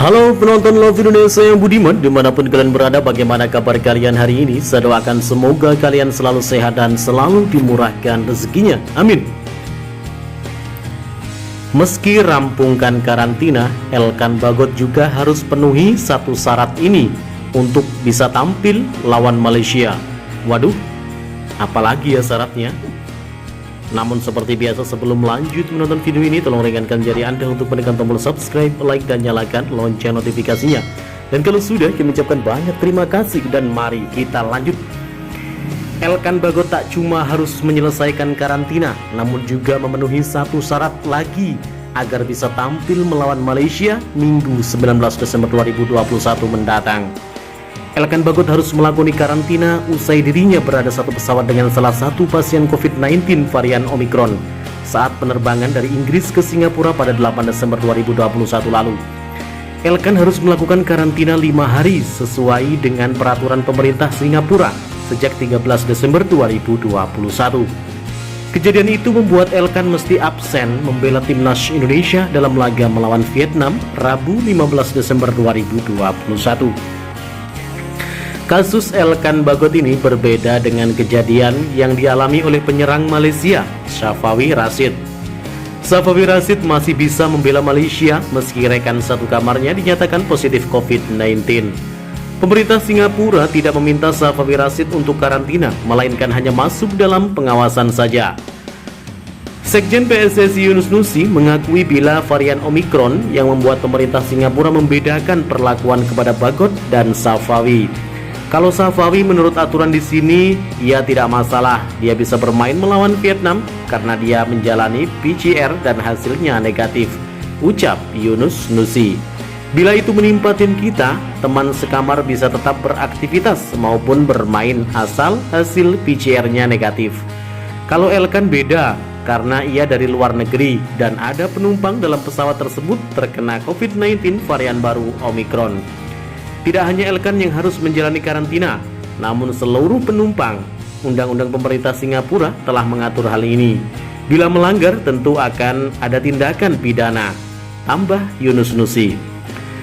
Halo penonton Love Indonesia yang budiman, dimanapun kalian berada, bagaimana kabar kalian hari ini? Saya doakan semoga kalian selalu sehat dan selalu dimurahkan rezekinya, amin. Meski rampungkan karantina, Elkan Bagot juga harus penuhi satu syarat ini untuk bisa tampil lawan Malaysia. Waduh, apalagi ya syaratnya? Namun seperti biasa, sebelum lanjut menonton video ini, tolong ringankan jari Anda untuk menekan tombol subscribe, like, dan nyalakan lonceng notifikasinya. Dan kalau sudah, kami ucapkan banyak terima kasih dan mari kita lanjut. Elkan Bagot tak cuma harus menyelesaikan karantina, namun juga memenuhi satu syarat lagi agar bisa tampil melawan Malaysia Minggu 19 Desember 2021 mendatang. Elkan Bagot harus melakoni karantina usai dirinya berada satu pesawat dengan salah satu pasien COVID-19 varian Omicron saat penerbangan dari Inggris ke Singapura pada 8 Desember 2021 lalu. Elkan harus melakukan karantina 5 hari sesuai dengan peraturan pemerintah Singapura sejak 13 Desember 2021. Kejadian itu membuat Elkan mesti absen membela timnas Indonesia dalam laga melawan Vietnam Rabu 15 Desember 2021. Kasus Elkan Bagot ini berbeda dengan kejadian yang dialami oleh penyerang Malaysia, Safawi Rashid. Safawi Rashid masih bisa membela Malaysia meski rekan satu kamarnya dinyatakan positif COVID-19. Pemerintah Singapura tidak meminta Safawi Rashid untuk karantina, melainkan hanya masuk dalam pengawasan saja. Sekjen PSSI Yunus Nusi mengakui bila varian Omicron yang membuat pemerintah Singapura membedakan perlakuan kepada Bagot dan Safawi. Kalau Safawi menurut aturan di sini, ia tidak masalah, dia bisa bermain melawan Vietnam karena dia menjalani PCR dan hasilnya negatif, ucap Yunus Nusi. Bila itu menimpa tim kita, teman sekamar bisa tetap beraktivitas maupun bermain asal hasil PCR-nya negatif. Kalau Elkan beda, karena ia dari luar negeri dan ada penumpang dalam pesawat tersebut terkena COVID-19 varian baru Omicron. Tidak hanya Elkan yang harus menjalani karantina, namun seluruh penumpang. Undang-undang pemerintah Singapura telah mengatur hal ini. Bila melanggar tentu akan ada tindakan pidana, tambah Yunus Nusi.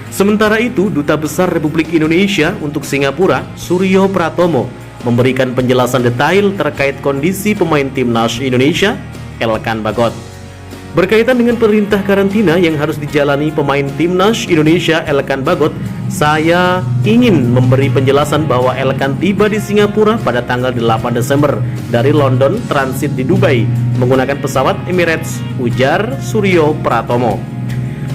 Sementara itu, Duta Besar Republik Indonesia untuk Singapura, Suryo Pratomo, memberikan penjelasan detail terkait kondisi pemain timnas Indonesia, Elkan Bagot. Berkaitan dengan perintah karantina yang harus dijalani pemain timnas Indonesia Elkan Bagot, saya ingin memberi penjelasan bahwa Elkan tiba di Singapura pada tanggal 8 Desember dari London transit di Dubai menggunakan pesawat Emirates, ujar Suryo Pratomo.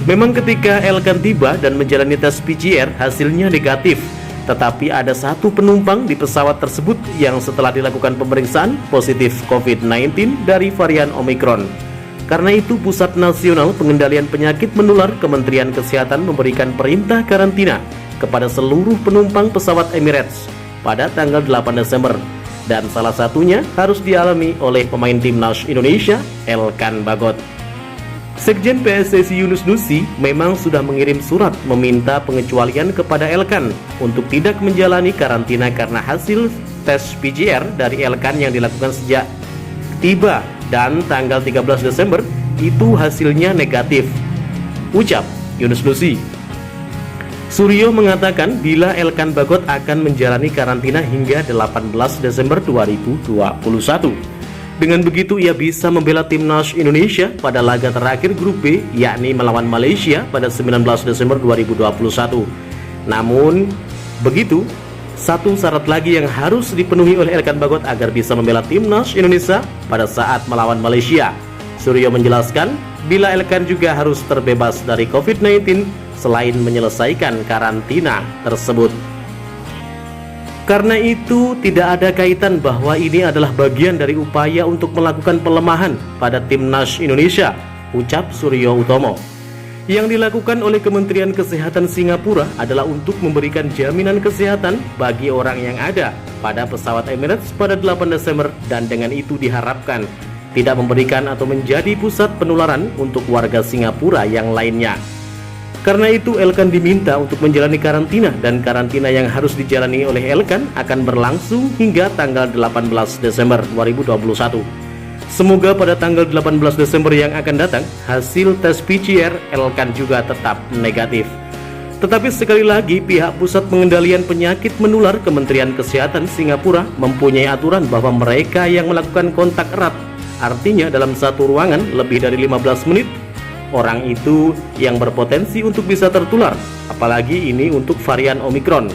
Memang ketika Elkan tiba dan menjalani tes PCR hasilnya negatif, tetapi ada satu penumpang di pesawat tersebut yang setelah dilakukan pemeriksaan positif COVID-19 dari varian Omicron. Karena itu, Pusat Nasional Pengendalian Penyakit Menular Kementerian Kesehatan memberikan perintah karantina kepada seluruh penumpang pesawat Emirates pada tanggal 8 Desember. Dan salah satunya harus dialami oleh pemain timnas Indonesia, Elkan Bagot. Sekjen PSSI Yunus Nusi memang sudah mengirim surat meminta pengecualian kepada Elkan untuk tidak menjalani karantina karena hasil tes PCR dari Elkan yang dilakukan sejak tiba dan tanggal 13 Desember itu hasilnya negatif, ucap Yunus Nusi. Suryo mengatakan bila Elkan Bagot akan menjalani karantina hingga 18 Desember 2021. Dengan begitu ia bisa membela timnas Indonesia pada laga terakhir grup B, yakni melawan Malaysia pada 19 Desember 2021. Namun begitu, satu syarat lagi yang harus dipenuhi oleh Elkan Bagot agar bisa membela timnas Indonesia pada saat melawan Malaysia. Suryo menjelaskan bila Elkan juga harus terbebas dari COVID-19 selain menyelesaikan karantina tersebut. Karena itu tidak ada kaitan bahwa ini adalah bagian dari upaya untuk melakukan pelemahan pada timnas Indonesia, ucap Suryo Utomo. Yang dilakukan oleh Kementerian Kesehatan Singapura adalah untuk memberikan jaminan kesehatan bagi orang yang ada pada pesawat Emirates pada 8 Desember dan dengan itu diharapkan tidak memberikan atau menjadi pusat penularan untuk warga Singapura yang lainnya. Karena itu Elkan diminta untuk menjalani karantina dan karantina yang harus dijalani oleh Elkan akan berlangsung hingga tanggal 18 Desember 2021. Semoga pada tanggal 18 Desember yang akan datang, hasil tes PCR Elkan juga tetap negatif. Tetapi sekali lagi, pihak Pusat Pengendalian Penyakit Menular Kementerian Kesehatan Singapura mempunyai aturan bahwa mereka yang melakukan kontak erat, artinya dalam satu ruangan lebih dari 15 menit, orang itu yang berpotensi untuk bisa tertular, apalagi ini untuk varian Omikron.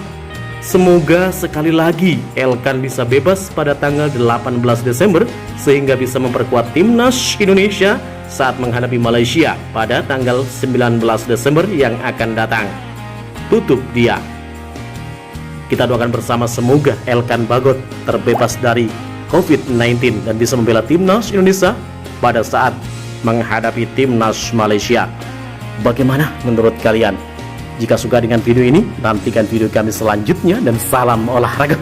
Semoga sekali lagi Elkan bisa bebas pada tanggal 18 Desember sehingga bisa memperkuat timnas Indonesia saat menghadapi Malaysia pada tanggal 19 Desember yang akan datang. Tutup dia. Kita doakan bersama semoga Elkan Bagot terbebas dari COVID-19 dan bisa membela timnas Indonesia pada saat menghadapi timnas Malaysia. Bagaimana menurut kalian? Jika suka dengan video ini, nantikan video kami selanjutnya dan salam olahraga.